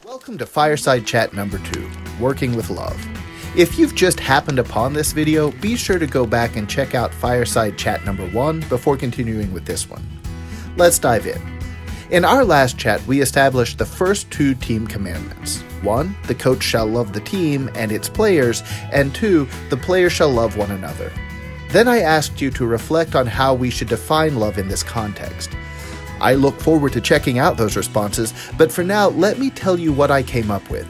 Welcome to Fireside Chat number 2, Working with Love. If you've just happened upon this video, be sure to go back and check out Fireside Chat number 1 before continuing with this one. Let's dive in. In our last chat, we established the first 2 team commandments. 1, the coach shall love the team and its players, and 2, the players shall love one another. Then I asked you to reflect on how we should define love in this context. I look forward to checking out those responses, but for now, let me tell you what I came up with.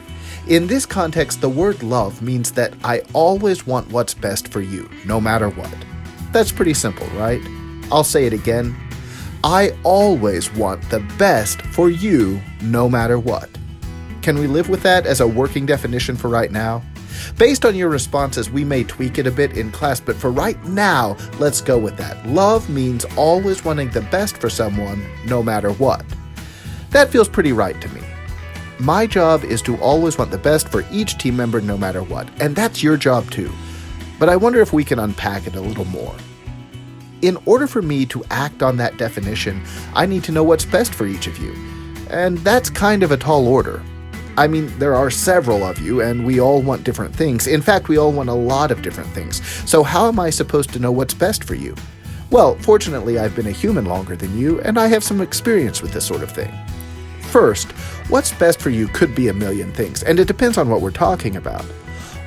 In this context, the word love means that I always want what's best for you, no matter what. That's pretty simple, right? I'll say it again. I always want the best for you, no matter what. Can we live with that as a working definition for right now? Based on your responses, we may tweak it a bit in class, but for right now, let's go with that. Love means always wanting the best for someone, no matter what. That feels pretty right to me. My job is to always want the best for each team member, no matter what, and that's your job too. But I wonder if we can unpack it a little more. In order for me to act on that definition, I need to know what's best for each of you. And that's kind of a tall order. I mean, there are several of you, and we all want different things. In fact, we all want a lot of different things. So how am I supposed to know what's best for you? Well, fortunately, I've been a human longer than you, and I have some experience with this sort of thing. First, what's best for you could be a million things, and it depends on what we're talking about.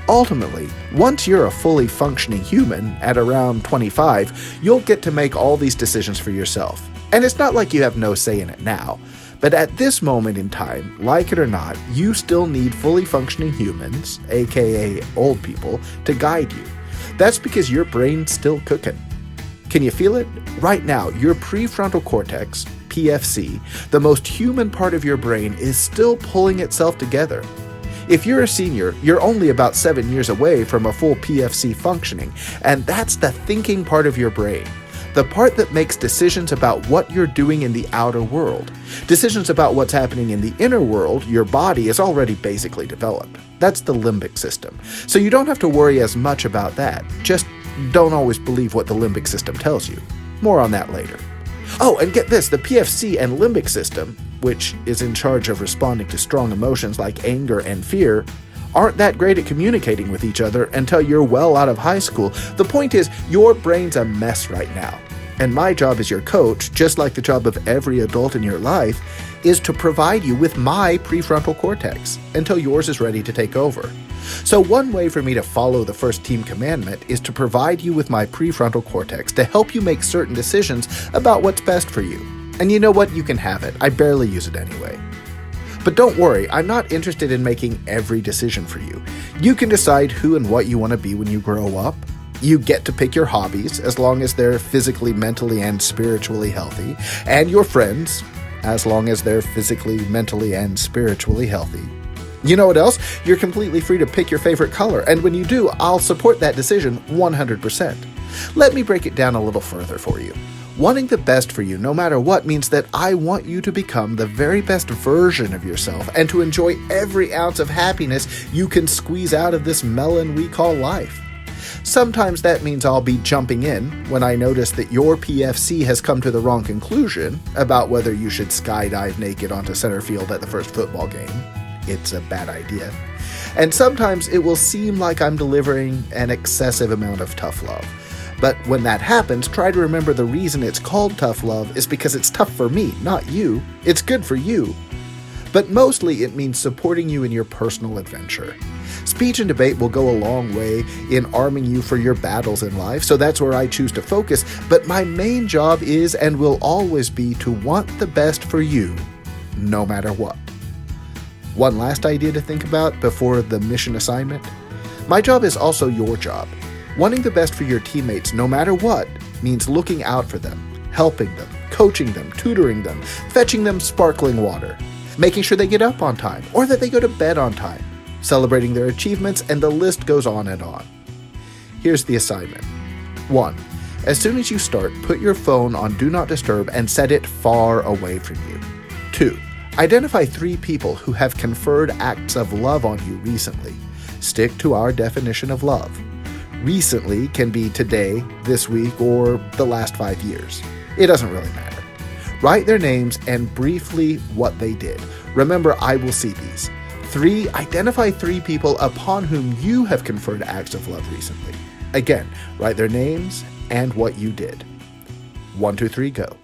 Ultimately, once you're a fully functioning human at around 25, you'll get to make all these decisions for yourself. And it's not like you have no say in it now. But at this moment in time, like it or not, you still need fully functioning humans, aka old people, to guide you. That's because your brain's still cooking. Can you feel it? Right now, your prefrontal cortex, PFC, the most human part of your brain, is still pulling itself together. If you're a senior, you're only about 7 years away from a full PFC functioning, and that's the thinking part of your brain. The part that makes decisions about what you're doing in the outer world. Decisions about what's happening in the inner world, your body, is already basically developed. That's the limbic system. So you don't have to worry as much about that. Just don't always believe what the limbic system tells you. More on that later. Oh, and get this, the PFC and limbic system, which is in charge of responding to strong emotions like anger and fear, aren't that great at communicating with each other until you're well out of high school. The point is, your brain's a mess right now. And my job as your coach, just like the job of every adult in your life, is to provide you with my prefrontal cortex until yours is ready to take over. So one way for me to follow the first team commandment is to provide you with my prefrontal cortex to help you make certain decisions about what's best for you. And you know what? You can have it. I barely use it anyway. But don't worry, I'm not interested in making every decision for you. You can decide who and what you want to be when you grow up. You get to pick your hobbies, as long as they're physically, mentally, and spiritually healthy. And your friends, as long as they're physically, mentally, and spiritually healthy. You know what else? You're completely free to pick your favorite color, and when you do, I'll support that decision 100%. Let me break it down a little further for you. Wanting the best for you, no matter what, means that I want you to become the very best version of yourself and to enjoy every ounce of happiness you can squeeze out of this melon we call life. Sometimes that means I'll be jumping in when I notice that your PFC has come to the wrong conclusion about whether you should skydive naked onto center field at the first football game. It's a bad idea. And sometimes it will seem like I'm delivering an excessive amount of tough love. But when that happens, try to remember the reason it's called tough love is because it's tough for me, not you. It's good for you. But mostly it means supporting you in your personal adventure. Speech and debate will go a long way in arming you for your battles in life, so that's where I choose to focus. But my main job is and will always be to want the best for you, no matter what. One last idea to think about before the mission assignment. My job is also your job. Wanting the best for your teammates, no matter what, means looking out for them, helping them, coaching them, tutoring them, fetching them sparkling water, making sure they get up on time or that they go to bed on time, celebrating their achievements, and the list goes on and on. Here's the assignment. 1. As soon as you start, put your phone on Do Not Disturb and set it far away from you. 2. Identify 3 people who have conferred acts of love on you recently. Stick to our definition of love. Recently can be today, this week, or the last 5 years. It doesn't really matter. Write their names and briefly what they did. Remember, I will see these. 3. Identify 3 people upon whom you have conferred acts of love recently. Again, write their names and what you did. 1, 2, 3, go.